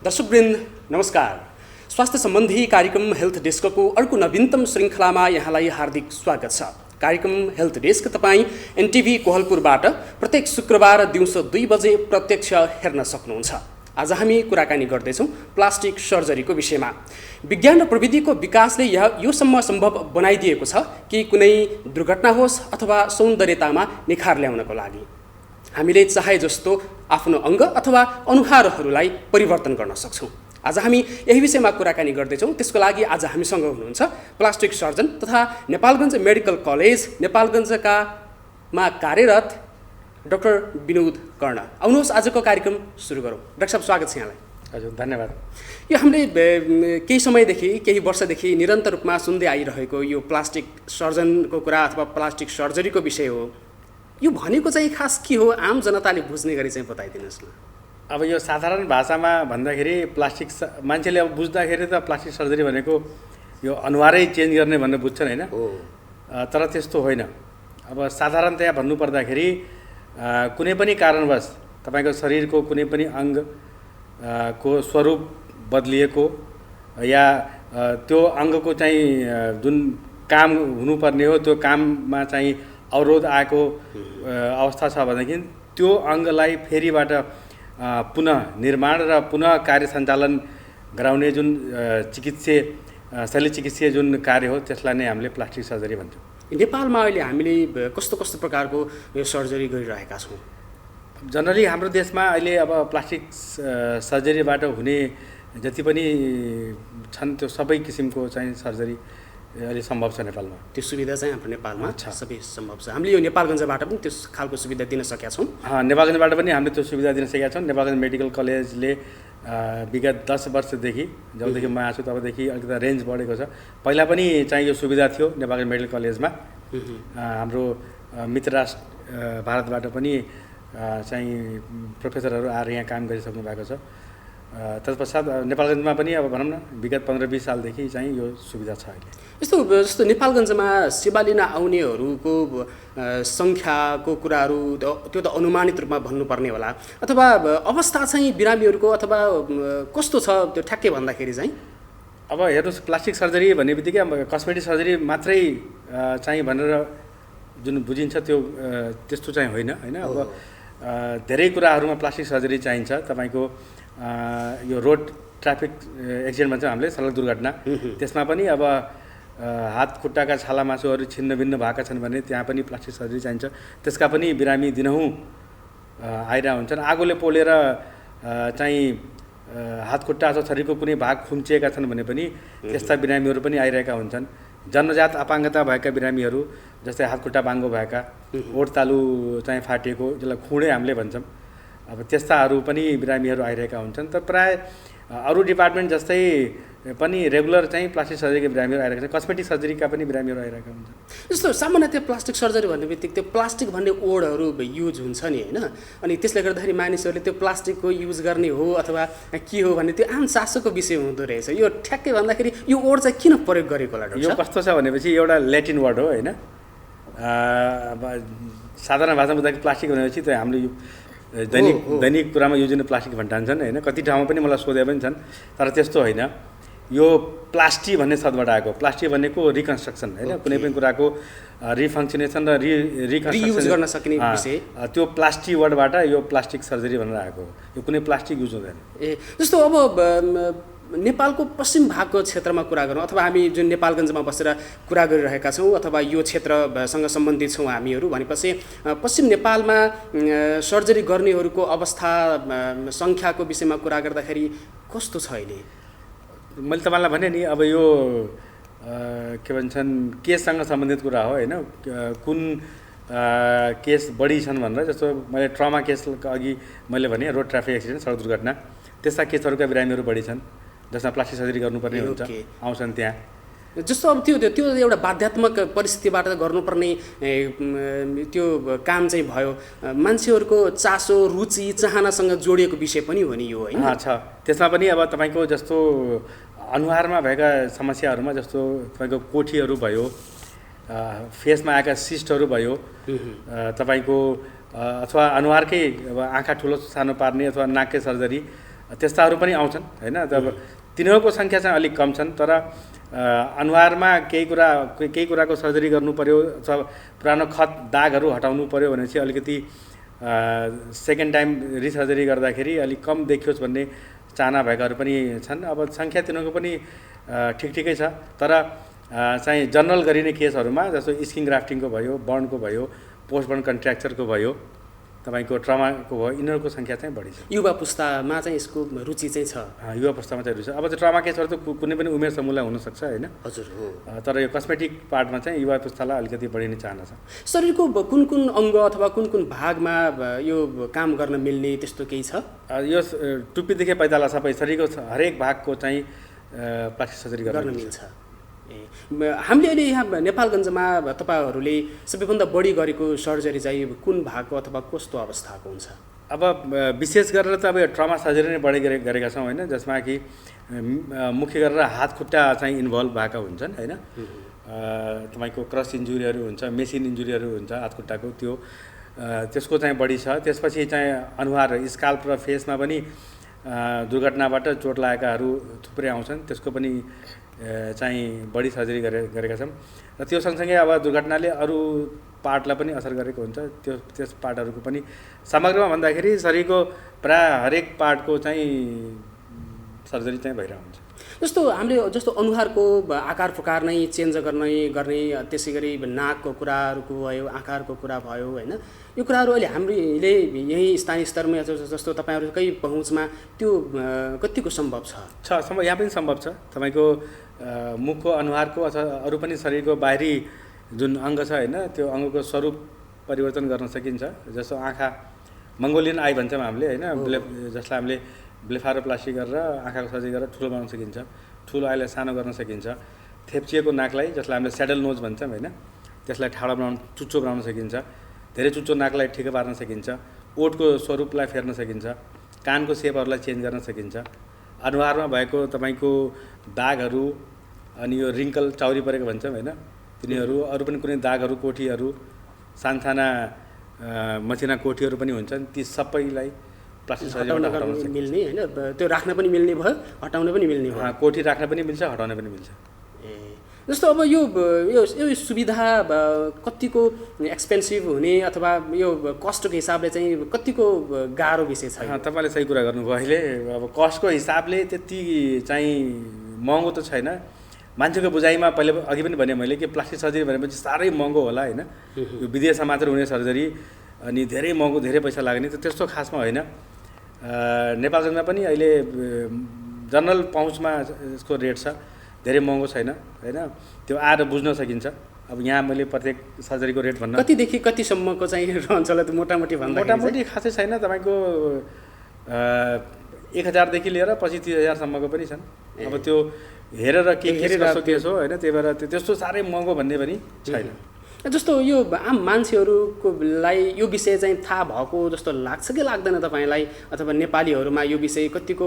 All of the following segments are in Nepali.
दर्शकवृन्द नमस्कार। स्वास्थ्य सम्बन्धी कार्यक्रम हेल्थ डेस्कको अर्को नवीनतम श्रृङ्खलामा यहाँलाई हार्दिक स्वागत छ। कार्यक्रम हेल्थ डेस्क तपाईँ एनटिभी कोहलपुरबाट प्रत्येक शुक्रबार दिउँसो 2 बजे प्रत्यक्ष हेर्न सक्नुहुन्छ। आज हामी कुराकानी गर्दैछौँ प्लास्टिक सर्जरीको विषयमा। विज्ञान र प्रविधिको विकासले योसम्म सम्भव बनाइदिएको छ कि कुनै दुर्घटना होस् अथवा सौन्दर्यतामा निखार ल्याउनको लागि हामीले चाहे जस्तो आफ्नो अङ्ग अथवा अनुहारहरूलाई परिवर्तन गर्न सक्छौँ। आज हामी यही विषयमा कुराकानी गर्दैछौँ। त्यसको लागि आज हामीसँग हुनुहुन्छ प्लास्टिक सर्जन तथा नेपालगञ्ज मेडिकल कलेज नेपालगञ्जमा कार्यरत डाक्टर विनोद कर्ण। आउनुहोस् आजको कार्यक्रम सुरु गरौँ। डाक्टर साहब स्वागत छ यहाँलाई। हजुर धन्यवाद। यो हामीले केही समयदेखि केही वर्षदेखि निरन्तर रूपमा सुन्दै आइरहेको यो प्लास्टिक सर्जनको कुरा अथवा प्लास्टिक सर्जरीको विषय हो। यो भनेको चाहिँ खास के हो, आम जनताले बुझ्ने गरी चाहिँ बताइदिनुहोस् न। अब यो साधारण भाषामा भन्दाखेरि प्लास्टिक मान्छेले अब बुझ्दाखेरि त प्लास्टिक सर्जरी भनेको यो अनुहारै चेन्ज गर्ने भनेर बुझ्छन् होइन, तर त्यस्तो होइन। अब साधारणतया भन्नुपर्दाखेरि कुनै पनि कारणवश तपाईँको शरीरको कुनै पनि अङ्ग को स्वरूप बदलिएको या त्यो अङ्गको चाहिँ जुन काम हुनुपर्ने हो त्यो काममा चाहिँ अवरोध आएको अवस्था छ भनेदेखि त्यो अङ्गलाई फेरिबाट पुनः निर्माण र पुनः कार्य सञ्चालन गराउने जुन शल्यचिकित्सीय जुन कार्य हो त्यसलाई नै हामीले प्लास्टिक सर्जरी भन्छौँ। नेपालमा अहिले हामीले कस्तो कस्तो प्रकारको यो सर्जरी गरिरहेका छौँ? जनरली हाम्रो देशमा अहिले अब प्लास्टिक सर्जरीबाट हुने जति पनि छन् त्यो सबै किसिमको चाहिँ सर्जरी अहिले सम्भव छ नेपालमा। त्यो सुविधा चाहिँ हाम्रो नेपालमा सबै सम्भव छ। हामीले यो नेपालगञ्जबाट पनि त्यो खालको सुविधा दिन सकेका छौँ। नेपालगञ्जबाट पनि हामीले त्यो सुविधा दिन सकेका छौँ। नेपालगञ्ज मेडिकल कलेजले विगत 10 वर्षदेखि जबदेखि म आएको छु तबदेखि अलिकति रेन्ज बढेको छ। पहिला पनि चाहिँ यो सुविधा थियो नेपालगञ्ज मेडिकल कलेजमा। हाम्रो मित्र राष्ट्र भारतबाट पनि चाहिँ प्रोफेसरहरू आएर यहाँ काम गरिसक्नु भएको छ। तत्पश्चात नेपालगञ्जमा पनि अब भनौँ न विगत 15-20 सालदेखि चाहिँ यो सुविधा छ अहिले। जस्तो नेपालगञ्जमा सेवा लिन आउनेहरूको सङ्ख्याको कुराहरू त्यो त अनुमानित रूपमा भन्नुपर्ने होला, अथवा अवस्था चाहिँ बिरामीहरूको अथवा कस्तो छ त्यो ठ्याक्कै भन्दाखेरि चाहिँ? अब हेर्नुहोस्, प्लास्टिक सर्जरी भन्ने बित्तिकै अब कस्मेटिक सर्जरी मात्रै चाहिँ भनेर जुन बुझिन्छ त्यो त्यस्तो चाहिँ होइन होइन। अब धेरै कुराहरूमा प्लास्टिक सर्जरी चाहिन्छ। तपाईँको यो रोड ट्राफिक एक्सिडेन्ट भन्छौँ हामीले, सडक दुर्घटना, त्यसमा पनि अब हात खुट्टाका छाला मासुहरू छिन्नभिन्न भएका छन् भने त्यहाँ पनि प्लास्टिक सर्जरी चाहिन्छ। त्यसका पनि बिरामी दिनहुँ आइरहेका हुन्छन्। आगोले पोलेर चाहिँ हात खुट्टा अथवा शरीरको कुनै भाग खुम्चिएका छन् भने पनि त्यस्ता बिरामीहरू पनि आइरहेका हुन्छन्। जन्मजात अपाङ्गता भएका बिरामीहरू जस्तै हात खुट्टा बाङ्गो भएका, ओठ तालु चाहिँ फाटिएको जसलाई खुँडे हामीले भन्छौँ, अब त्यस्ताहरू पनि बिरामीहरू आइरहेका हुन्छन्। त प्राय अरू डिपार्टमेन्ट जस्तै पनि रेगुलर चाहिँ प्लास्टिक सर्जरीका बिरामीहरू आइरहेका छन्। कस्मेटिक सर्जरीका पनि बिरामीहरू आइरहेका हुन्छन्। जस्तो सामान्यतया प्लास्टिक सर्जरी भन्ने बित्तिकै त्यो प्लास्टिक भन्ने वर्डहरू युज हुन्छ नि होइन, अनि त्यसले गर्दाखेरि मानिसहरूले त्यो प्लास्टिकको युज गर्ने हो अथवा के हो भन्ने त्यो आम चासोको विषय हुँदो रहेछ। यो ठ्याक्कै भन्दाखेरि यो वर्ड चाहिँ किन प्रयोग गरेको होला? यो कस्तो छ भनेपछि एउटा ल्याटिन वर्ड हो होइन। साधारण भाषामा बुझ्दाखेरि प्लास्टिक भनेपछि त हामीले यो दैनिक कुरामा युज हुने प्लास्टिक भन्छन् होइन। कति ठाउँमा पनि मलाई सोधे पनि छन्, तर त्यस्तो होइन। यो प्लास्टिक भन्ने शब्दबाट आएको। प्लास्टिक भनेको रिकन्स्ट्रक्सन होइन, कुनै पनि कुराको रिफङ्क्सनेसन र रिकन्स्ट्रक्सन गर्न सक्ने विषय। त्यो प्लास्टिक वर्डबाट यो प्लास्टिक सर्जरी भनेर आएको। यो कुनै प्लास्टिक युज हुँदैन। जस्तो अब नेपालको पश्चिम भागको क्षेत्रमा कुरा गरौँ अथवा हामी जुन नेपालगञ्जमा बसेर कुरा गरिरहेका छौँ अथवा यो क्षेत्रसँग सम्बन्धित छौँ हामीहरू भनेपछि पश्चिम नेपालमा सर्जरी गर्नेहरूको अवस्था सङ्ख्याको विषयमा कुरा गर्दाखेरि कस्तो छ अहिले? मैले तपाईँलाई भने नि अब यो के भन्छन् केससँग सम्बन्धित कुरा हो होइन। कुन केस बढी छन् भनेर, जस्तो मैले ट्रमा केसका अघि मैले भने रोड ट्राफिक एक्सिडेन्ट सडक दुर्घटना त्यस्ता केसहरूका बिरामीहरू बढी छन् जसमा प्लास्टिक सर्जरी गर्नुपर्ने हुन्छ, आउँछन् त्यहाँ। जस्तो अब त्यो एउटा बाध्यात्मक परिस्थितिबाट गर्नुपर्ने त्यो काम चाहिँ भयो, मान्छेहरूको चासो रुचि चाहनासँग जोडिएको विषय पनि हो नि यो होइन? छ। त्यसमा पनि अब तपाईँको जस्तो अनुहारमा भएका समस्याहरूमा जस्तो तपाईँको कोठीहरू भयो, फेसमा आएका सिस्टहरू भयो, तपाईँको अथवा अनुहारकै अब आँखा ठुलो सानो पार्ने अथवा नाककै सर्जरी त्यस्ताहरू पनि आउँछन् होइन। अब तिनीहरूको सङ्ख्या चाहिँ अलिक कम छन्, तर अनुहारमा केही कुराको सर्जरी गर्नु पर्यो अथवा पुरानो खत दागहरू हटाउनु पर्यो भने चाहिँ अलिकति सेकेन्ड टाइम रिसर्जरी गर्दाखेरि अलिक कम देखियोस् भन्ने चाहना भएकाहरू पनि छन्। अब सङ्ख्या तिनीहरूको पनि ठिकै छ, तर चाहिँ जनरल गरिने केसहरूमा जस्तो स्किन ग्राफ्टिङको भयो, बर्नको भयो, पोस्ट बर्न कन्ट्र्याक्चरको भयो, तपाईँको ट्रमाको भयो, यिनीहरूको सङ्ख्या चाहिँ बढी छ। युवा पुस्तामा चाहिँ यसको रुचि चाहिँ छ। युवा पुस्तामा चाहिँ रुचि छ। अब चाहिँ ट्रमा केसहरू त कुनै पनि उमेर समूहलाई हुनसक्छ होइन। हजुर हो। तर यो कस्मेटिक पार्टमा चाहिँ युवा पुस्तालाई अलिकति बढी नै चाहना छ। शरीरको कुन कुन अङ्ग अथवा कुन कुन भागमा यो काम गर्न मिल्ने त्यस्तो केही छ? यो टुप्पीदेखि पैताला सबै शरीरको हरेक भागको चाहिँ प्लास्टिक सर्जरी गर्न मिल्छ। हामीले अहिले यहाँ नेपालगञ्जमा तपाईँहरूले सबैभन्दा बढी गरेको सर्जरी चाहिँ कुन भागको अथवा कस्तो अवस्थाको हुन्छ? अब विशेष गरेर त अब ट्रमा सर्जरी नै बढी गरेका छौँ होइन, जसमा कि मुख्य गरेर हात खुट्टा चाहिँ इन्भल्भ भएका हुन्छन् होइन। तपाईँको क्रस इन्जुरीहरू हुन्छ, मेसिन इन्जुरीहरू हुन्छ हात खुट्टाको, त्यसको चाहिँ बढी छ। त्यसपछि चाहिँ अनुहार स्काल्प र फेसमा पनि दुर्घटनाबाट चोट लागेकाहरू थुप्रै आउँछन्, त्यसको पनि चाहिँ बढी सर्जरी गरेका छौँ। र त्यो सँगसँगै अब दुर्घटनाले अरू पार्टलाई पनि असर गरेको हुन्छ, त्यस पार्टहरूको पनि समग्रमा भन्दाखेरि शरीरको प्रायः हरेक पार्टको चाहिँ सर्जरी चाहिँ भइरहेको हुन्छ। जस्तो अनुहारको आकार प्रकार नै चेन्ज गर्ने, त्यसै गरी नाकको कुराहरूको भयो, आकारको कुरा भयो होइन, यो कुराहरू अहिले हामीले यही स्थानीय स्तरमा जस्तो तपाईँहरूकै पहुँचमा त्यो कतिको सम्भव छ? यहाँ पनि सम्भव छ। तपाईँको मुखको, अनुहारको अथवा अरू पनि शरीरको बाहिरी जुन अङ्ग छ होइन, त्यो अङ्गको स्वरूप परिवर्तन गर्न सकिन्छ। जस्तो आँखा, मङ्गोलियन आई भन्छौँ हामीले होइन, जसलाई हामीले ब्लेफारोप्लास्टी गरेर आँखाको सर्जरी गरेर ठुलो बनाउन सकिन्छ, ठुलो आईलाई सानो गर्न सकिन्छ। थेप्चिएको नाकलाई, जसलाई हामीले स्याडल नोज भन्छौँ होइन, त्यसलाई ठाडो चुच्चो बनाउन सकिन्छ। धेरै चुच्चो नाकलाई ठिक पार्न सकिन्छ। ओठको स्वरूपलाई फेर्न सकिन्छ। कानको सेपहरूलाई चेन्ज गर्न सकिन्छ। अनुहारमा भएको तपाईँको दागहरू अनि यो रिङ्कल चाउरी परेको भन्छौँ होइन, तिनीहरू, अरू पनि कुनै दागहरू, कोठीहरू, सानसाना मसिना कोठीहरू पनि हुन्छन्, ती सबैलाई प्लास्टिक सर्जरीबाट हटाउन मिल्ने होइन, त्यो राख्न पनि मिल्ने भयो, हटाउन पनि मिल्ने भयो। कोठी राख्न पनि मिल्छ, हटाउन पनि मिल्छ। जस्तो अब यो सुविधा कतिको एक्सपेन्सिभ हुने अथवा यो कस्टको हिसाबले चाहिँ कतिको गाह्रो विषय छ? तपाईँले सही कुरा गर्नुभयो। अहिले अब कस्टको हिसाबले त्यति चाहिँ महँगो त छैन। मान्छेको बुझाइमा अघि पनि भने मैले कि प्लास्टिक सर्जरी भनेपछि साह्रै महँगो होला होइन, यो विदेशमा मात्र हुने सर्जरी अनि धेरै महँगो, धेरै पैसा लाग्ने, त्यस्तो खासमा होइन। नेपालगञ्जमा पनि अहिले जनरल पहुँचमा यसको रेट छ, धेरै महँगो छैन होइन, त्यो आएर बुझ्न सकिन्छ। अब यहाँ मैले प्रत्येक सर्जरीको रेट भन्न कतिदेखि कतिसम्मको चाहिँ रहन्छ होला, त्यो मोटामोटी खासै छैन। तपाईँको 1000देखि लिएर 25-30,000सम्मको पनि छन्। अब त्यो हेरेर कस्तो केस हो होइन, त्यही भएर त्यस्तो साह्रै महँगो भन्ने पनि छैन। जस्तो यो आम मान्छेहरूकोलाई यो विषय चाहिँ थाहा भएको जस्तो लाग्छ कि लाग्दैन तपाईँलाई, अथवा नेपालीहरूमा यो विषय कतिको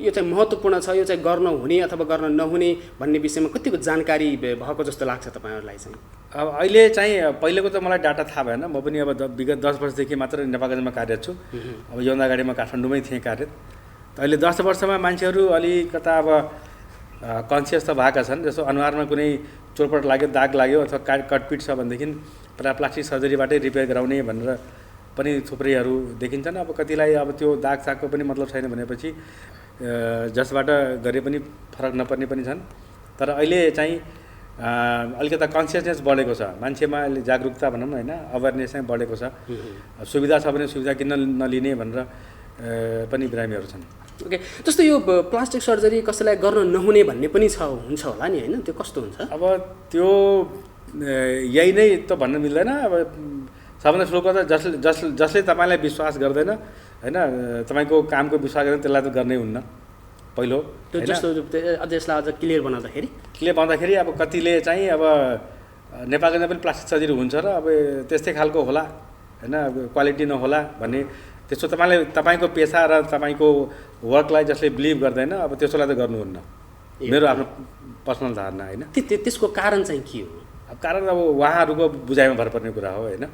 यो चाहिँ महत्त्वपूर्ण छ, यो चाहिँ गर्न हुने अथवा गर्न नहुने भन्ने विषयमा कतिको जानकारी भएको जस्तो लाग्छ तपाईँहरूलाई चाहिँ? अब अहिले चाहिँ पहिलेको त मलाई डाटा थाहा भएन, म पनि अब विगत 10 वर्षदेखि मात्र नेपालगञ्जमा कार्यरत छु। अब योभन्दा अगाडि म काठमाडौँमै थिएँ कार्यरत। अहिले 10 वर्षमा मान्छेहरू अलिकता अब कन्सियस त भएका छन्। जस्तो अनुहारमा कुनै चोटपट लाग्यो, दाग लाग्यो अथवा कटपिट छ भनेदेखि प्रायः प्लास्टिक सर्जरीबाटै रिपेयर गराउने भनेर पनि थुप्रैहरू देखिन्छन्। अब कतिलाई अब त्यो दाग सागको पनि मतलब छैन भनेपछि जसबाट गरे पनि फरक नपर्ने पनि छन्। तर अहिले चाहिँ अलिकता कन्सियसनेस बढेको छ, मान्छेमा अहिले जागरुकता भनौँ न होइन, अवेरनेस चाहिँ बढेको छ। सुविधा छ भने सुविधा किन नलिने भनेर पनि बिरामीहरू छन्। ओके, जस्तो यो प्लास्टिक सर्जरी कसैलाई गर्न नहुने भन्ने पनि हुन्छ होला नि होइन, त्यो कस्तो हुन्छ? अब त्यो यही नै त भन्न मिल्दैन। अब सबभन्दा ठुलो कुरा जसले तपाईँलाई विश्वास गर्दैन होइन, तपाईँको कामको विश्वास गर्दैन, त्यसलाई त गर्नै हुन्न पहिलो। त्यो जस्तो यसलाई अझ क्लियर बनाउँदाखेरि अब कतिले चाहिँ अब नेपालगञ्जमा पनि प्लास्टिक सर्जरी हुन्छ र अब त्यस्तै खालको होला होइन, क्वालिटी नहोला भन्ने, त्यस्तो तपाईँको पेसा र तपाईँको वर्कलाई जसले बिलिभ गर्दैन अब त्यसोलाई त गर्नुहुन्न, मेरो आफ्नो पर्सनल धारणा होइन। त्यसको कारण चाहिँ के हो? अब कारण अब उहाँहरूको बुझाइमा भर पर्ने कुरा हो होइन।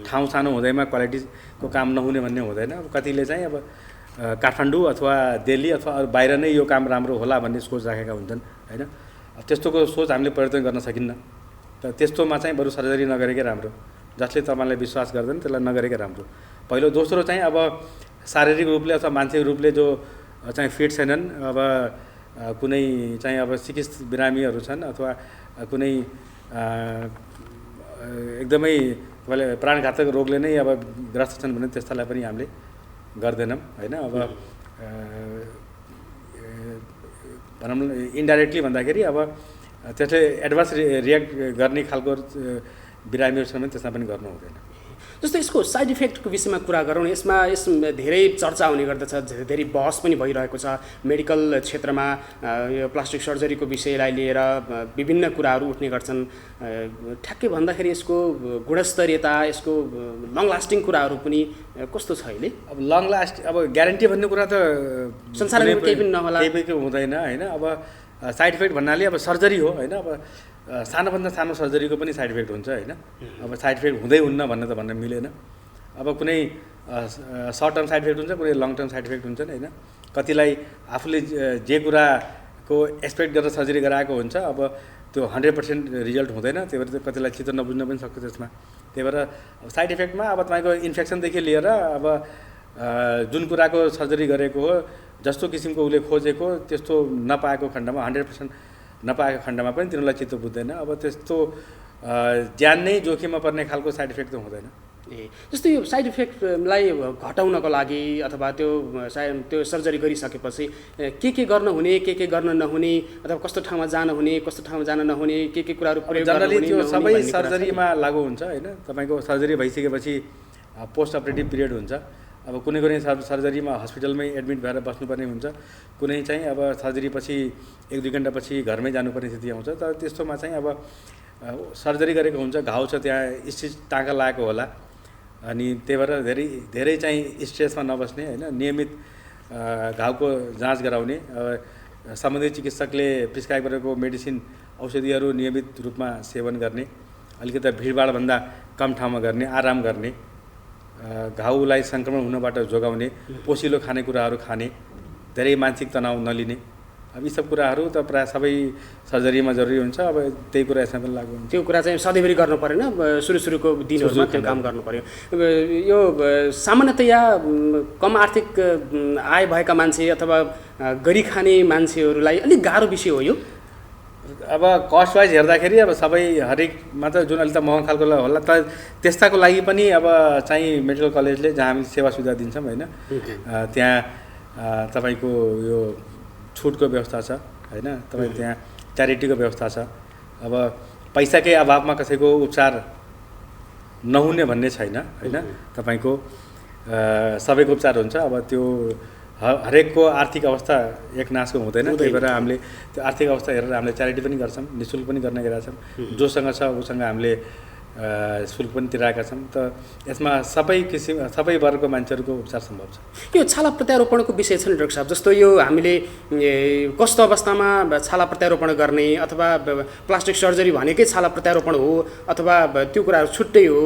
ठाउँ सानो हुँदैमा क्वालिटीको काम नहुने भन्ने हुँदैन। अब कतिले चाहिँ अब काठमाडौँ अथवा दिल्ली अथवा अरू बाहिर नै यो काम राम्रो होला भन्ने सोच राखेका हुन्छन् होइन। त्यस्तोको सोच हामीले परिवर्तन गर्न सकिन्न। त त्यस्तोमा चाहिँ बरु सर्जरी नगरेकै राम्रो। जसले तपाईँलाई विश्वास गर्दैन त्यसलाई नगरेकै राम्रो पहिलो। दोस्रो चाहिँ अब शारीरिक रूपले अथवा मानसिक रूपले जो चाहिँ फिट छैनन्, अब कुनै चाहिँ अब चिकित्सक बिरामीहरू छन् अथवा कुनै एकदमै तपाईँले प्राणघातक रोगले नै अब ग्रस्त छन् भने त्यस्तालाई पनि हामीले गर्दैनौँ होइन। अब भनौँ इन्डाइरेक्टली भन्दाखेरि अब त्यसले एडभान्स रियाक्ट गर्ने खालको बिरामीहरू छन् भने त्यसमा पनि गर्नु हुँदैन। जस्तो यसको साइड इफेक्टको विषयमा कुरा गरौँ। यसमा धेरै चर्चा हुने गर्दछ, धेरै बहस पनि भइरहेको छ मेडिकल क्षेत्रमा। यो प्लास्टिक सर्जरीको विषयलाई लिएर विभिन्न कुराहरू उठ्ने गर्छन्। ठ्याक्कै भन्दाखेरि यसको गुणस्तरीयता, यसको लङ लास्टिङ कुराहरू पनि कस्तो छ अहिले? अब लङ लास्ट अब ग्यारेन्टी भन्ने कुरा त संसारमा केही पनि नहोला, केही पनि हुँदैन होइन। अब साइड इफेक्ट भन्नाले अब सर्जरी हो होइन। अब सानोभन्दा सानो सर्जरीको पनि साइड इफेक्ट हुन्छ होइन। अब साइड इफेक्ट हुँदै हुन्न भन्न मिलेन। अब कुनै सर्ट टर्म साइड इफेक्ट हुन्छ, कुनै लङ टर्म साइड इफेक्ट हुन्छन् होइन। कतिलाई आफूले जे कुराको एक्सपेक्ट गरेर सर्जरी गराएको हुन्छ अब त्यो 100% रिजल्ट हुँदैन। त्यही भएर कतिलाई चित्त नबुझ्न पनि सक्छ त्यसमा। त्यही भएर साइड इफेक्टमा अब तपाईँको इन्फेक्सनदेखि लिएर अब जुन कुराको सर्जरी गरेको हो, जस्तो किसिमको उसले खोजेको त्यस्तो नपाएको खण्डमा 100% नपाएको खण्डमा पनि तिनीहरूलाई चित्त बुझ्दैन। अब त्यस्तो ज्यान नै जोखिममा पर्ने खालको साइड इफेक्ट त हुँदैन। जस्तो यो साइड इफेक्टलाई घटाउनको लागि अथवा त्यो सर्जरी गरिसकेपछि के गर्न हुने, के गर्न नहुने, अथवा कस्तो ठाउँमा जान हुने, कस्तो ठाउँमा जान नहुने, के कुराहरू प्रयोग गर्न हुने, त्यो सबै सर्जरीमा लागू हुन्छ होइन। तपाईँको सर्जरी भइसकेपछि पोस्ट अपरेटिभ पिरियड हुन्छ। अब कुनै सर्जरीमा हस्पिटलमै एडमिट भएर बस्नुपर्ने हुन्छ, कुनै चाहिँ अब सर्जरी पछि 1-2 घन्टापछि घरमै जानुपर्ने स्थिति आउँछ। तर त्यस्तोमा चाहिँ अब सर्जरी गरेको हुन्छ, घाउ छ, त्यहाँ स्टिच टाँका लागेको होला, अनि त्यही भएर धेरै चाहिँ स्ट्रेसमा नबस्ने होइन। नियमित घाउको जाँच गराउने, सम्बन्धित चिकित्सकले प्रिस्क्राइब गरेको मेडिसिन औषधिहरू नियमित रूपमा सेवन गर्ने, अलिकति भिडभाडभन्दा कम ठाउँमा गर्ने, आराम गर्ने, घाउलाई सङ्क्रमण हुनबाट जोगाउने, पोसिलो खानेकुराहरू खाने, धेरै मानसिक तनाव नलिने। अब यी सब कुराहरू त प्रायः सबै सर्जरीमा जरुरी हुन्छ। अब त्यही कुरा यसमा पनि लागु हुन्छ। त्यो कुरा चाहिँ सधैँभरि गर्नु परेन, सुरुको दिनहरूमा त्यो काम गर्नु पर्यो। यो सामान्यतया कम आर्थिक आय भएका मान्छे अथवा गरी खाने मान्छेहरूलाई अलिक गाह्रो विषय हो यो। अब कस्ट वाइज हेर्दाखेरि अब सबै हरेकमा त जुन अलिक त महँगो खालको होला, त त्यस्ताको लागि पनि अब चाहिँ मेडिकल कलेजले जहाँ हामी सेवा सुविधा दिन्छौँ होइन, त्यहाँ तपाईँको यो छुटको व्यवस्था छ होइन। तपाईँ त्यहाँ च्यारिटीको व्यवस्था छ। अब पैसाकै अभावमा कसैको उपचार नहुने भन्ने छैन होइन। तपाईँको सबैको उपचार हुन्छ। अब त्यो हरेकको आर्थिक अवस्था एक नासको हुँदैन। त्यही भएर हामीले त्यो आर्थिक अवस्था हेरेर हामीले च्यारिटी पनि गर्छौँ, निःशुल्क पनि गर्ने गरेका छौँ। जोसँग छ उसँग हामीले शुल्क पनि तिराएका छौँ। त यसमा सबै वर्गको मान्छेहरूको उपचार सम्भव छ। यो छाला प्रत्यारोपणको विषय छ नि डाक्टर साहब। जस्तो यो हामीले कस्तो अवस्थामा छाला प्रत्यारोपण गर्ने, अथवा प्लास्टिक सर्जरी भनेकै छाला प्रत्यारोपण हो अथवा त्यो कुराहरू छुट्टै हो,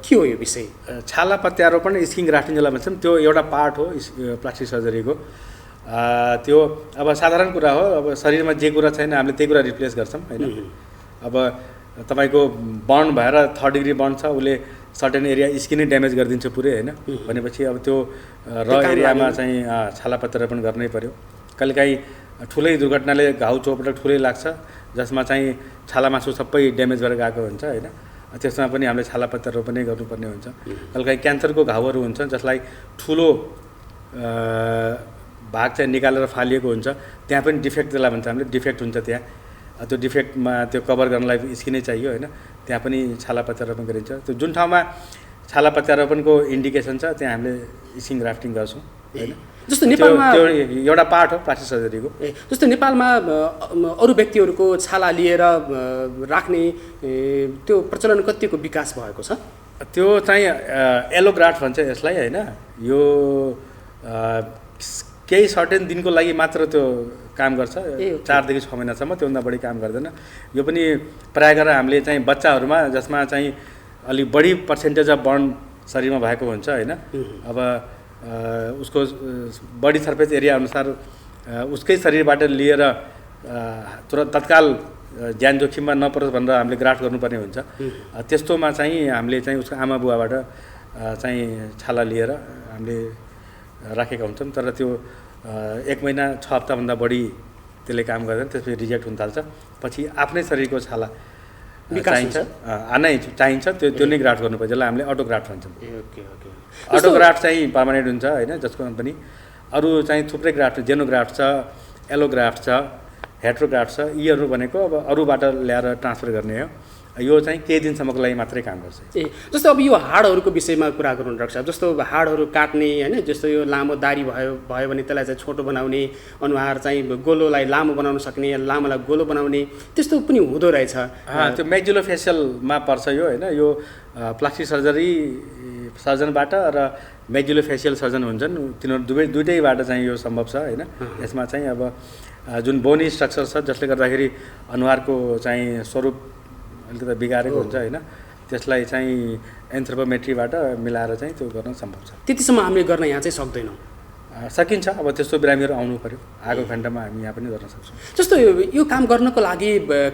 के हो यो विषय? छाला प्रत्यारोपण स्किन ग्राफ्टिङ जसलाई भन्छौँ त्यो एउटा पार्ट हो प्लास्टिक सर्जरीको। त्यो अब साधारण कुरा हो। अब शरीरमा जे कुरा छैन हामीले त्यही कुरा रिप्लेस गर्छौँ होइन। अब तपाईँको बर्न भएर 3rd डिग्री बर्न छ, उसले सर्टेन एरिया स्किनै ड्यामेज गरिदिन्छ पुरै होइन। भनेपछि अब त्यो एरियामा चाहिँ छाला प्रत्यारोपण गर्नै पर्यो। कहिलेकाहीँ ठुलै दुर्घटनाले घाउ चोटपटक ठुलै लाग्छ, जसमा चाहिँ छाला मासु सबै ड्यामेज भएर गएको हुन्छ होइन। त्यसमा पनि हामीले छाला प्रत्यारोपण नै गर्नुपर्ने हुन्छ। कहिलेकाहीँ क्यान्सरको घाउहरू हुन्छ जसलाई ठुलो भाग चाहिँ निकालेर फालिएको हुन्छ, त्यहाँ पनि डिफेक्ट त्यसलाई भन्छ हामीले, डिफेक्ट हुन्छ त्यहाँ। त्यो डिफेक्टमा त्यो कभर गर्नलाई स्किनै चाहियो होइन, त्यहाँ पनि छाला प्रत्यारोपण गरिन्छ। त्यो जुन ठाउँमा छाला प्रत्यारोपणको इन्डिकेसन छ त्यहाँ हामीले स्किन ग्राफ्टिङ गर्छौँ होइन। जस्तो नेपालमा त्यो एउटा पार्ट हो प्लास्टिक सर्जरीको। जस्तो नेपालमा अरू व्यक्तिहरूको छाला लिएर राख्ने त्यो प्रचलन कतिको विकास भएको छ? त्यो चाहिँ एलोग्राफ्ट भन्छ यसलाई होइन। यो केही सर्टेन दिनको लागि मात्र त्यो काम गर्छ, 4 देखि 6 महिनासम्म, त्योभन्दा बढी काम गर्दैन। यो पनि प्रायः गरेर हामीले चाहिँ बच्चाहरूमा जसमा चाहिँ अलिक बढी पर्सेन्टेज अफ बर्न शरीरमा भएको हुन्छ होइन। अब उसको बडी सर्फेस एरिया अनुसार उसकै शरीरबाट लिएर तुरन्त तत्काल ज्यान जोखिममा नपरोस् भनेर हामीले ग्राफ्ट गर्नुपर्ने हुन्छ। त्यस्तोमा चाहिँ हामीले चाहिँ उसको आमा बुवाबाट चाहिँ छाला लिएर हामीले राखेका हुन्छौँ। तर त्यो 1 महिना 6 हप्ताभन्दा बढी त्यसले काम गर्दैन, त्यसपछि रिजेक्ट हुन थाल्छ। पछि आफ्नै शरीरको छाला चाहिन्छ चाहिन्छ त्यो नै ग्राफ्ट गर्नुपर्छ, जसलाई हामीले अटोग्राफ्ट भन्छौँ। अटोग्राफ्ट चाहिँ पर्मानेन्ट हुन्छ होइन, जसको पनि अरू चाहिँ थुप्रै ग्राफ्ट, जेनोग्राफ्ट छ, एलोग्राफ्ट छ, हेट्रोग्राफ्ट छ। यीहरू भनेको अब अरूबाट ल्याएर ट्रान्सफर गर्ने हो। यो चाहिँ केही दिनसम्मको लागि मात्रै काम गर्छ। जस्तो अब यो हाडहरूको विषयमा कुरा गर्नु डाक्टर साहब, जस्तो हाडहरू काट्ने होइन, जस्तो यो लामो दारी भयो भने त्यसलाई चाहिँ छोटो बनाउने, अनुहार चाहिँ गोलोलाई लामो बनाउन सक्ने, लामोलाई गोलो बनाउने, त्यस्तो पनि हुँदो रहेछ। त्यो मेक्जुलोफेसियलमा पर्छ यो होइन। यो प्लास्टिक सर्जनबाट र मेक्जुलोफेसियल सर्जन हुन्छन्, तिनीहरू दुइटैबाट चाहिँ यो सम्भव छ होइन। यसमा चाहिँ अब जुन बोनी स्ट्रक्चर छ जसले गर्दाखेरि अनुहारको चाहिँ स्वरूप अलिकति बिगारेको हुन्छ होइन, त्यसलाई चाहिँ एन्थ्रोपोमेट्रीबाट मिलाएर चाहिँ त्यो गर्न सम्भव छ। त्यतिसम्म हामीले गर्न यहाँ चाहिँ सक्दैनौँ? सकिन्छ। अब त्यस्तो बिरामीहरू आउनु पऱ्यो, आएको खण्डमा हामी यहाँ पनि गर्न सक्छौँ। जस्तो यो काम गर्नको लागि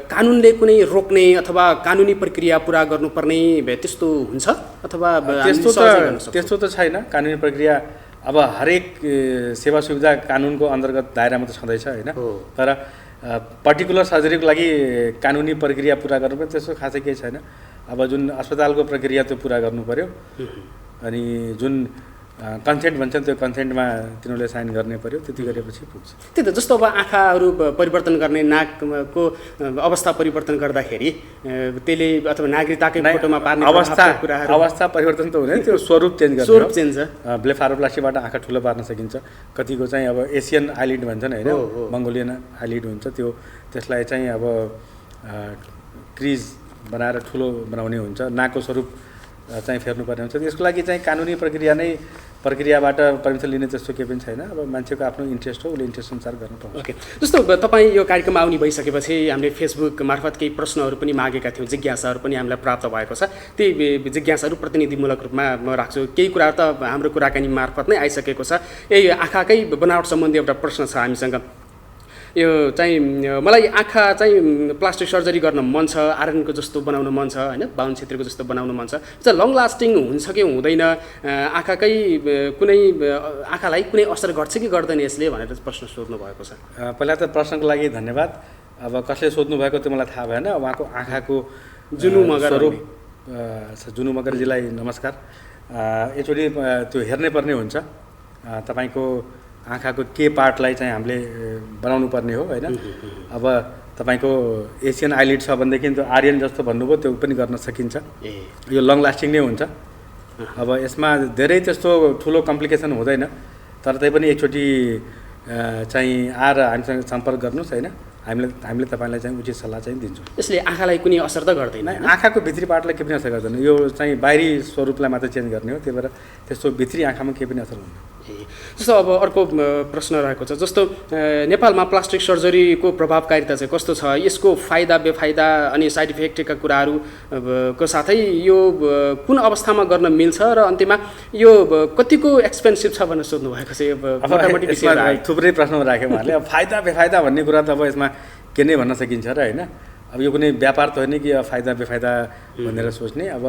कानुनले कुनै रोक्ने अथवा कानुनी प्रक्रिया पुरा गर्नुपर्ने त्यस्तो हुन्छ अथवा त्यस्तो त छैन कानुनी प्रक्रिया। अब हरेक सेवा सुविधा कानुनको अन्तर्गत दायरामा त छँदैछ होइन। तर पर्टिकुलर सर्जरीको लागि कानुनी प्रक्रिया पुरा गर्नुपर्ने त्यस्तो खासै केही छैन। अब जुन अस्पतालको प्रक्रिया त्यो पुरा गर्नु पऱ्यो, अनि जुन कन्सेन्ट भन्छन् त्यो कन्सेन्टमा तिनीहरूले साइन गर्ने पऱ्यो, त्यति गरेपछि पुग्छ। त्यही त, जस्तो अब आँखाहरू परिवर्तन गर्ने, नाकको अवस्था परिवर्तन गर्दाखेरि त्यसले अथवा नागरिकताकै फोटोमा पार्ने अवस्था परिवर्तन त हुँदैन, त्यो स्वरूप चेन्ज गर्छ। ब्लेफारोप्लास्टीबाट आँखा ठुलो पार्न सकिन्छ। कतिको चाहिँ अब एसियन आइलिड भन्छन् होइन, मङ्गोलियन आइलिड हुन्छ, त्यसलाई चाहिँ अब क्रिज बनाएर ठुलो बनाउने हुन्छ, नाकको स्वरूप चाहिँ फेर्नुपर्ने हुन्छ। त्यसको लागि चाहिँ कानुनी प्रक्रियाबाट पर्मिसन लिने त्यस्तो केही पनि छैन। अब मान्छेको आफ्नो इन्ट्रेस्ट हो, उसले इन्ट्रेस्ट अनुसार गर्न पाउँछ। ओके, जस्तो तपाईँ यो कार्यक्रममा आउने भइसकेपछि हामीले फेसबुक मार्फत केही प्रश्नहरू पनि मागेका थियौँ, जिज्ञासाहरू पनि हामीलाई प्राप्त भएको छ। ती जिज्ञासाहरू प्रतिनिधिमूलक रूपमा म राख्छु। केही कुरा त हाम्रो कुराकानी मार्फत नै आइसकेको छ। यही आँखाकै बनावट सम्बन्धी एउटा प्रश्न छ हामीसँग। यो चाहिँ मलाई आँखा चाहिँ प्लास्टिक सर्जरी गर्न मन छ, आर्यनको जस्तो बनाउन मन छ होइन, बाहुन छेत्रीको जस्तो बनाउन मन छ। लङ लास्टिङ हुन्छ कि हुँदैन, आँखाकै आँखालाई कुनै असर गर्छ कि गर्दैन यसले भनेर प्रश्न सोध्नु भएको छ। पहिला त प्रश्नको लागि धन्यवाद। अब कसले सोध्नु भएको त्यो मलाई थाहा भएन। उहाँको आँखाको जुनु मगर स्वरूप जुनु मगरजीलाई नमस्कार। एकचोटि त्यो हेर्नै पर्ने हुन्छ तपाईँको आँखाको के पार्टलाई चाहिँ हामीले बनाउनु पर्ने हो होइन। अब तपाईँको एसियन आइलिड छ भनेदेखि त्यो आर्यन जस्तो भन्नुभयो, त्यो पनि गर्न सकिन्छ। यो लङ लास्टिङ नै हुन्छ। अब यसमा धेरै त्यस्तो ठुलो कम्प्लिकेसन हुँदैन, तर तै पनि एकचोटि चाहिँ आएर हामीसँग सम्पर्क गर्नुहोस् होइन। हामीले तपाईँलाई चाहिँ उचित सल्लाह चाहिँ दिन्छौँ। यसले आँखालाई कुनै असर त गर्दैन? आँखाको भित्री पार्टलाई केही पनि असर गर्दैन। यो चाहिँ बाहिरी स्वरूपलाई मात्र चेन्ज गर्ने हो, त्यही भएर त्यस्तो भित्री आँखामा केही पनि असर हुँदैन। जस्तो अब अर्को प्रश्न रहेको छ, जस्तो नेपालमा प्लास्टिक सर्जरीको प्रभावकारिता चाहिँ कस्तो छ, यसको फाइदा बेफाइदा अनि साइड इफेक्टका कुराहरूको साथै यो कुन अवस्थामा गर्न मिल्छ र अन्त्यमा यो कतिको एक्सपेन्सिभ छ भनेर सोध्नु भएको छ। मोटामोटी विषय थुप्रै प्रश्न राख्यो उहाँले। अब फाइदा बेफाइदा भन्ने कुरा त अब यसमा के नै भन्न सकिन्छ र होइन। अब यो कुनै व्यापार त होइन कि फाइदा बेफाइदा भनेर सोच्ने। अब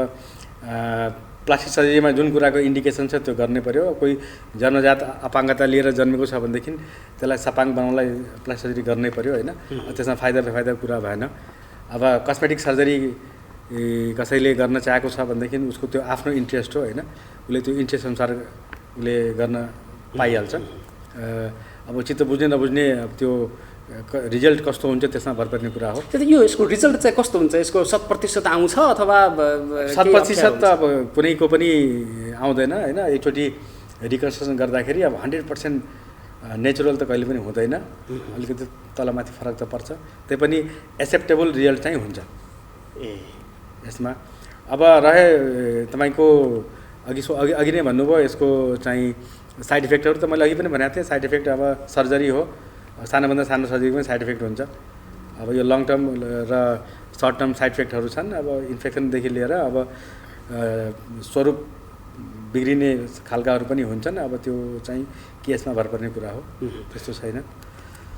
प्लास्टिक सर्जरीमा जुन कुराको इन्डिकेसन छ त्यो गर्नै पऱ्यो। कोही जन्मजात अपाङ्गता लिएर जन्मेको छ भनेदेखि त्यसलाई सपाङ बनाउनलाई प्लास्टिक सर्जरी गर्नै पऱ्यो होइन। त्यसमा फाइदा बेफाइदा कुरा भएन। अब कस्मेटिक सर्जरी कसैले गर्न चाहेको छ भनेदेखि उसको त्यो आफ्नो इन्ट्रेस्ट हो होइन, उसले त्यो इन्ट्रेस्ट अनुसार उसले गर्न पाइहाल्छ। अब चित्त बुझ्ने नबुझ्ने त्यो रिजल्ट कस्तो हुन्छ त्यसमा भर पर्ने कुरा हो। यो यसको रिजल्ट चाहिँ कस्तो हुन्छ, यसको 100% आउँछ अथवा 100% त अब कुनैको पनि आउँदैन होइन। एकचोटि रिकन्स्ट्रक्सन गर्दाखेरि अब 100% नेचुरल त कहिले पनि हुँदैन, अलिकति तलमाथि फरक त पर्छ। त्यही पनि एक्सेप्टेबल रिजल्ट चाहिँ हुन्छ यसमा। अब रहे तपाईँको अघि नै भन्नुभयो यसको चाहिँ साइड इफेक्टहरू, त मैले अघि पनि भनेको थिएँ। साइड इफेक्ट अब सर्जरी हो, सानोभन्दा सानो सर्जरीको पनि साइड इफेक्ट हुन्छ। अब यो लङ टर्म र सर्ट टर्म साइड इफेक्टहरू छन्। अब इन्फेक्सनदेखि लिएर अब स्वरूप बिग्रिने खालकाहरू पनि हुन्छन्। अब त्यो चाहिँ केसमा भर पर्ने कुरा हो, त्यस्तो छैन।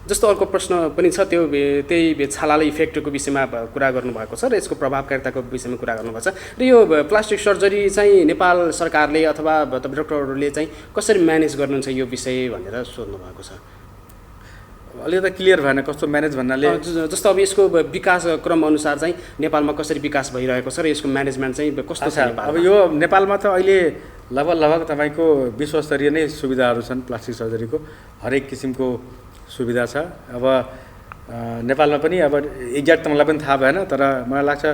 जस्तो अर्को प्रश्न पनि छ, त्यो त्यही छालाले इफेक्टको विषयमा कुरा गर्नुभएको छ र यसको प्रभावकारिताको विषयमा कुरा गर्नुभएको छ र यो प्लास्टिक सर्जरी चाहिँ नेपाल सरकारले अथवा डक्टरहरूले चाहिँ कसरी म्यानेज गर्नुहुन्छ यो विषय भनेर सोध्नु भएको छ। अलिकति क्लियर भएन कस्तो म्यानेज भन्नाले। जस्तो अब यसको विकास क्रम अनुसार चाहिँ नेपालमा कसरी विकास भइरहेको छ र यसको म्यानेजमेन्ट चाहिँ कस्तो छ नेपालमा? अब यो नेपालमा त अहिले लगभग तपाईँको विश्वस्तरीय नै सुविधाहरू छन् प्लास्टिक सर्जरीको, हरेक किसिमको सुविधा छ। अब नेपालमा पनि अब एक्ज्याक्ट त मलाई पनि थाहा भएन, तर मलाई लाग्छ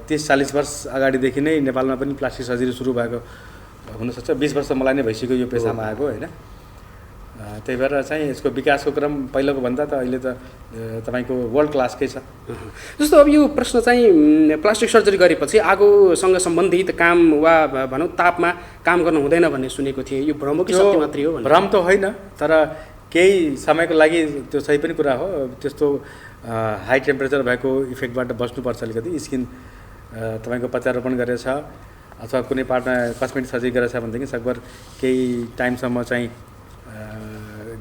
30-40 वर्ष अगाडिदेखि नै नेपालमा पनि प्लास्टिक सर्जरी सुरु भएको हुनसक्छ। 20 वर्ष मलाई नै भइसक्यो यो पेसामा आएको होइन। त्यही भएर चाहिँ यसको विकासको क्रम पहिलाको भन्दा त अहिले त तपाईँको वर्ल्ड क्लासकै छ। जस्तो अब यो प्रश्न चाहिँ प्लास्टिक सर्जरी गरेपछि आगोसँग सम्बन्धित काम वा भनौँ तापमा काम गर्नु हुँदैन भन्ने सुनेको थिएँ, यो भ्रम कि सत्य मात्रै हो? भ्रम त होइन, तर केही समयको लागि त्यो सही पनि कुरा हो। त्यस्तो हाई टेम्परेचर भएको इफेक्टबाट बस्नुपर्छ अलिकति। स्किन तपाईँको प्रत्यारोपण गरेछ अथवा कुनै पार्टमा कस्मेटिक सर्जरी गरेछ भनेदेखि सकभर केही टाइमसम्म चाहिँ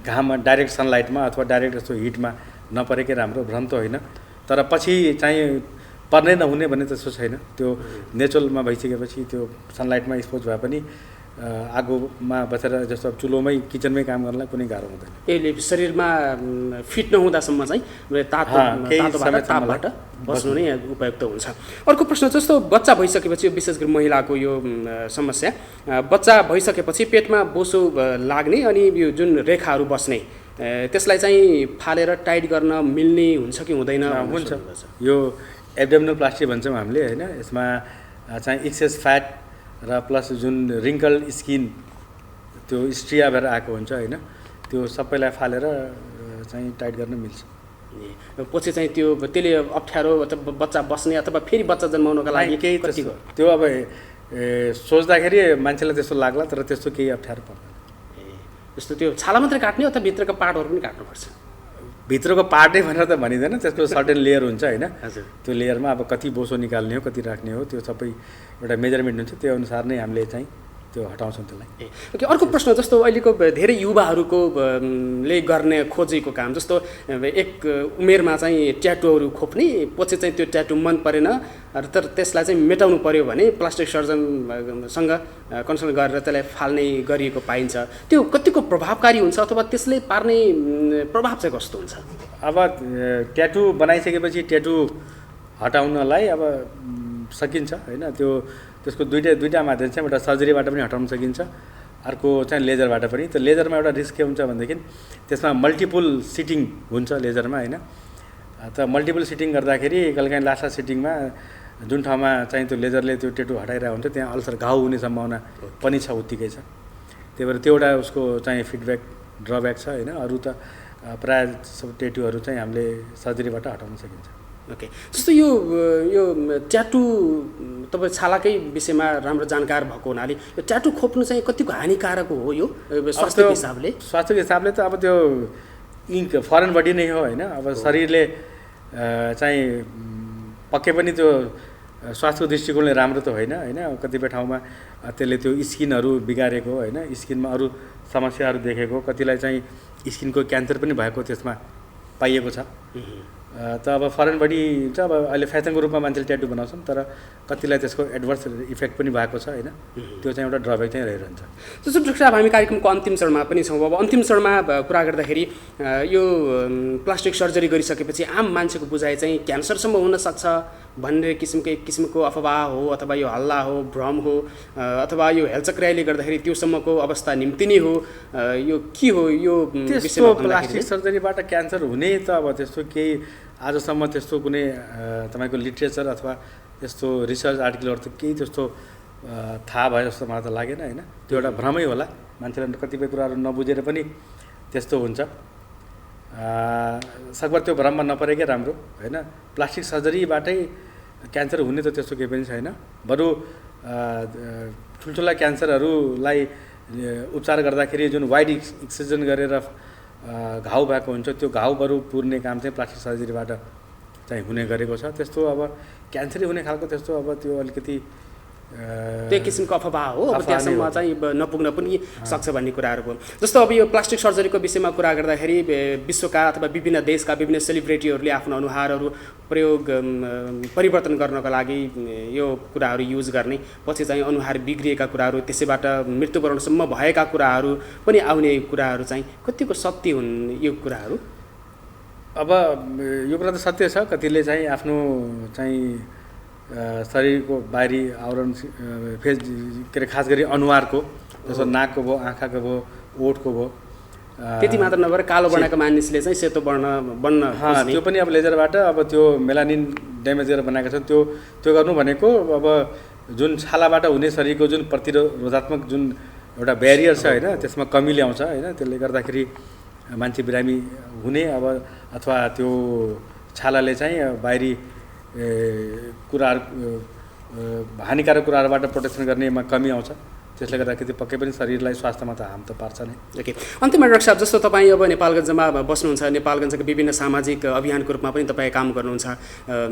घाममा डाइरेक्ट सनलाइटमा अथवा डाइरेक्ट यस्तो हिटमा नपरेकै राम्रो, भ्रम त होइन। तर पछि चाहिँ पर्ने नहुने भन्ने त्यस्तो छैन। त्यो नेचुरलमा भइसकेपछि त्यो सनलाइटमा एक्सपोज भए पनि आगोमा बसेर जस्तो अब चुलोमै किचनमै काम गर्नलाई कुनै गाह्रो हुँदैन। यसले शरीरमा फिट नहुँदासम्म चाहिँ तापबाट बस्नु नै उपयुक्त हुन्छ। अर्को प्रश्न, जस्तो बच्चा भइसकेपछि विशेष गरी महिलाको यो समस्या, बच्चा भइसकेपछि पेटमा बोसो लाग्ने अनि यो जुन रेखाहरू बस्ने त्यसलाई चाहिँ फालेर टाइट गर्न मिल्ने हुन्छ कि हुँदैन? हुन्छ। यो एब्डोमिनल प्लास्टी भन्छौँ हामीले होइन। यसमा चाहिँ एक्सेस फ्याट र प्लस जुन रिङ्कल स्किन त्यो स्ट्रिया भएर आएको हुन्छ होइन, त्यो सबैलाई फालेर चाहिँ टाइट गर्न मिल्छ। पछि चाहिँ त्यसले अप्ठ्यारो अथवा बच्चा बस्ने अथवा फेरि बच्चा जन्माउनका लागि केही त्यो अब सोच्दाखेरि मान्छेलाई त्यस्तो लाग्ला, तर त्यस्तो केही अप्ठ्यारो पर्दैन। जस्तो त्यो छाला मात्रै काट्ने अथवा भित्रको पार्टहरू पनि काट्नुपर्छ? भित्रको पार्टै भनेर त भनिँदैन, त्यसको सर्टेन लेयर हुन्छ होइन। हजुर। त्यो लेयरमा अब कति बोसो निकाल्ने हो कति राख्ने हो त्यो सबै एउटा मेजरमेन्ट हुन्छ, त्यो अनुसार नै हामीले चाहिँ त्यो हटाउँछौँ त्यसलाई। ओके, अर्को प्रश्न, जस्तो अहिलेको धेरै युवाहरूको ले गर्ने खोजेको काम, जस्तो एक उमेरमा चाहिँ ट्याटुहरू खोप्ने, पछि चाहिँ त्यो ट्याटु मन परेन तर त्यसलाई चाहिँ मेटाउनु पर्यो भने प्लास्टिक सर्जनसँग कन्सल्ट गरेर त्यसलाई फाल्ने गरिएको पाइन्छ। त्यो कतिको प्रभावकारी हुन्छ अथवा त्यसले पार्ने प्रभाव चाहिँ कस्तो हुन्छ? अब ट्याटु बनाइसकेपछि ट्याटु हटाउनलाई अब सकिन्छ होइन। त्यसको दुईवटा माध्यम चाहिँ, एउटा सर्जरीबाट पनि हटाउन सकिन्छ, अर्को चाहिँ लेजरबाट पनि। त्यो लेजरमा एउटा रिस्क के हुन्छ भनेदेखि त्यसमा मल्टिपल सिटिङ हुन्छ लेजरमा होइन। त मल्टिपल सिटिङ गर्दाखेरि कहिलेकाहीँ लास्ट सिटिङमा जुन ठाउँमा चाहिँ त्यो लेजरले त्यो ट्याटु हटाइरहेको हुन्छ त्यहाँ अल्सर घाउ हुने सम्भावना पनि छ, उत्तिकै छ। त्यही भएर त्यो एउटा उसको चाहिँ फिडब्याक ड्रब्याक छ होइन। अरू त प्रायः सब ट्याटुहरू चाहिँ हामीले सर्जरीबाट हटाउन सकिन्छ। ओके, जस्तो यो ट्याटु तपाईँ छालाकै विषयमा राम्रो जानकार भएको हुनाले यो ट्याटु खोप्नु चाहिँ कतिको हानिकारक हो यो स्वास्थ्यको हिसाबले? स्वास्थ्यको हिसाबले त अब त्यो इङ्क फरेन बडी नै हो होइन। अब शरीरले चाहिँ पक्कै पनि त्यो स्वास्थ्यको दृष्टिकोणले राम्रो त होइन होइन। कतिपय ठाउँमा त्यसले त्यो स्किनहरू बिगारेको होइन, स्किनमा अरू समस्याहरू देखेको, कतिलाई चाहिँ स्किनको क्यान्सर पनि भएको त्यसमा पाइएको छ। त अब फरेन बडी चाहिँ अब अहिले फेसनको रूपमा मान्छेले ट्याटु बनाउँछन्, तर कतिलाई त्यसको एडभर्स इफेक्ट पनि भएको छ होइन। त्यो चाहिँ एउटा ड्रब्याक चाहिँ रहिरहन्छ। जस्तो डाक्टर साहब, हामी कार्यक्रमको अन्तिम चरणमा पनि छौँ। अब अन्तिम चरणमा कुरा गर्दाखेरि यो प्लास्टिक सर्जरी गरिसकेपछि आम मान्छेको बुझाइ चाहिँ क्यान्सरसम्म हुनसक्छ भन्ने एक किसिमको अफवाह हो अथवा यो हल्ला हो, भ्रम हो, अथवा यो हेलचक्राइले गर्दाखेरि त्योसम्मको अवस्था निम्तिने हो, यो के हो यो विषयमा? प्लास्टिक सर्जरीबाट क्यान्सर हुने त अब त्यस्तो केही आजसम्म त्यस्तो कुनै तपाईँको लिट्रेचर अथवा त्यस्तो रिसर्च आर्टिकलहरू त केही त्यस्तो थाहा भयो जस्तो मलाई त लागेन होइन। त्यो एउटा भ्रमै होला, मान्छेले कतिपय कुराहरू नबुझेर पनि त्यस्तो हुन्छ। सकभर त्यो भ्रममा नपरेकै राम्रो होइन। प्लास्टिक सर्जरीबाटै क्यान्सर हुने त त्यस्तो केही पनि छैन। बरु ठुल्ठुला क्यान्सरहरूलाई उपचार गर्दाखेरि जुन वाइड एक्सिजन गरेर घाउ भएको हुन्छ, त्यो घाउ बरु पुर्ने काम चाहिँ प्लास्टिक सर्जरीबाट चाहिँ हुने गरेको छ। त्यस्तो अब क्यान्सरै हुने खालको त्यस्तो अब त्यो अलिकति त्यो एक किसिमको अफवाह हो, अब त्यहाँसम्म चाहिँ नपुग्न पनि सक्छ भन्ने कुराहरू भयो। जस्तो अब यो प्लास्टिक सर्जरीको विषयमा कुरा गर्दाखेरि विश्वका अथवा विभिन्न देशका विभिन्न सेलिब्रिटीहरूले आफ्नो अनुहारहरू परिवर्तन गर्नको लागि यो कुराहरू युज गर्ने, पछि चाहिँ अनुहार बिग्रिएका कुराहरू, त्यसैबाट मृत्युवरणसम्म भएका कुराहरू पनि आउने कुराहरू चाहिँ कतिको सत्य हुन् यो कुराहरू? अब यो कुरा त सत्य छ। कतिले चाहिँ आफ्नो चाहिँ शरीरको बाहिरी आवरण फेस के अरे खास गरी अनुहारको, जस्तो नाकको भयो, आँखाको भयो, ओठको भयो, त्यति मात्र नभएर कालो वर्णका मानिसले चाहिँ सेतो बन्न खोज्ने, त्यो पनि अब लेजरबाट अब त्यो मेलानिन ड्यामेज गरेर बनाएका छन्। त्यो गर्नु भनेको अब जुन छालाबाट हुने शरीरको जुन प्रतिरोधात्मक जुन एउटा ब्यारियर छ होइन, त्यसमा कमी ल्याउँछ होइन। त्यसले गर्दाखेरि मान्छे बिरामी हुने अब अथवा त्यो छालाले चाहिँ बाहिरी कुराहरू हानिकारक कुराहरूबाट प्रोटेक्सन गर्नेमा कमी आउँछ। त्यसले गर्दाखेरि पक्कै पनि शरीरलाई स्वास्थ्यमा त हार्म त पार्छ नै। ओके, अन्त्यमा डाक्टर साहब, जस्तो तपाईँ अब नेपालगञ्जमा बस्नुहुन्छ, नेपालगञ्जका विभिन्न सामाजिक अभियानको रूपमा पनि तपाईँ काम गर्नुहुन्छ।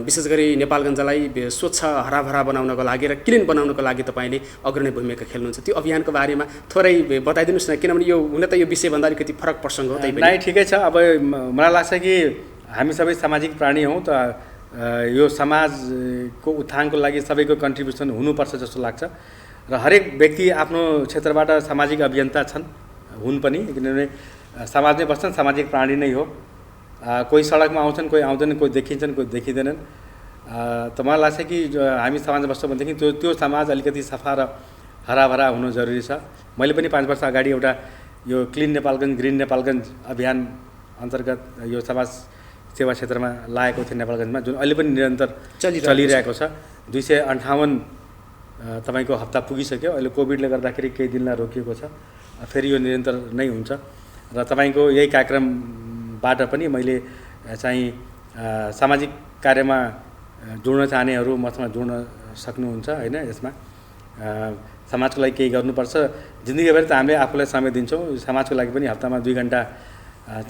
विशेष गरी नेपालगञ्जलाई स्वच्छ हराभरा बनाउनको लागि र क्लिन बनाउनको लागि तपाईँले अग्रणी भूमिका खेल्नुहुन्छ। त्यो अभियानको बारेमा थोरै बताइदिनुहोस् न, किनभने यो हुन त यो विषयभन्दा अलिकति फरक प्रसङ्ग हो। नै ठिकै छ। अब मलाई लाग्छ कि हामी सबै सामाजिक प्राणी हौँ, त यो समाजको उत्थानको लागि सबैको कन्ट्रिब्युसन हुनुपर्छ जस्तो लाग्छ। र हरेक व्यक्ति आफ्नो क्षेत्रबाट सामाजिक अभियन्ता हुन् पनि, किनभने समाजमै बस्छन्, सामाजिक प्राणी नै हो। कोही सडकमा आउँछन्, कोही आउँदैनन्, कोही देखिन्छन्, कोही देखिँदैनन्। त मलाई लाग्छ कि हामी समाजमा बस्छौँ भनेदेखि त्यो समाज अलिकति सफा र हराभरा हुनु जरुरी छ। मैले पनि 5 वर्ष अगाडि एउटा यो क्लिन नेपालगञ्ज, ग्रिन नेपालगञ्ज अभियान अन्तर्गत यो समाज सेवा क्षेत्रमा लागेको थियो नेपालगञ्जमा, जुन अहिले पनि निरन्तर चलिरहेको छ। 258 तपाईँको हप्ता पुगिसक्यो। अहिले कोभिडले गर्दाखेरि केही दिनलाई रोकिएको छ, फेरि यो निरन्तर नै हुन्छ। र तपाईँको यही कार्यक्रमबाट पनि मैले चाहिँ सामाजिक कार्यमा जोड्न चाहनेहरू मसँग जोड्न सक्नुहुन्छ होइन। यसमा समाजको लागि केही गर्नुपर्छ। जिन्दगीभरि त हामीले आफूलाई समय दिन्छौँ, समाजको लागि पनि हप्तामा 2 घन्टा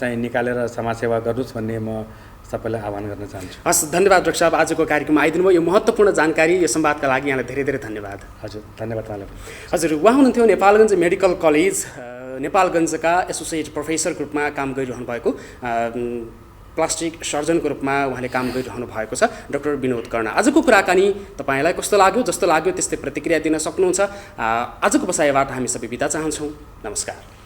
चाहिँ निकालेर समाजसेवा गर्नुहोस् भन्ने म सबैलाई आह्वान गर्न चाहन्छु। हस्, धन्यवाद डाक्टर साहब, आजको कार्यक्रममा आइदिनु भयो। यो महत्त्वपूर्ण जानकारी, यो संवादका लागि यहाँलाई धेरै धेरै धन्यवाद। हजुर, धन्यवाद तपाईँलाई। हजुर, उहाँ हुनुहुन्थ्यो नेपालगञ्ज मेडिकल कलेज नेपालगञ्जका एसोसिएट प्रोफेसरको रूपमा काम गरिरहनु भएको, प्लास्टिक सर्जनको रूपमा उहाँले काम गरिरहनु भएको छ डाक्टर विनोद कर्ण। आजको कुराकानी तपाईँलाई कस्तो लाग्यो? जस्तो लाग्यो त्यस्तै प्रतिक्रिया दिन सक्नुहुन्छ। आजको बसाइबाट हामी सबै बिदा चाहन्छौँ। नमस्कार।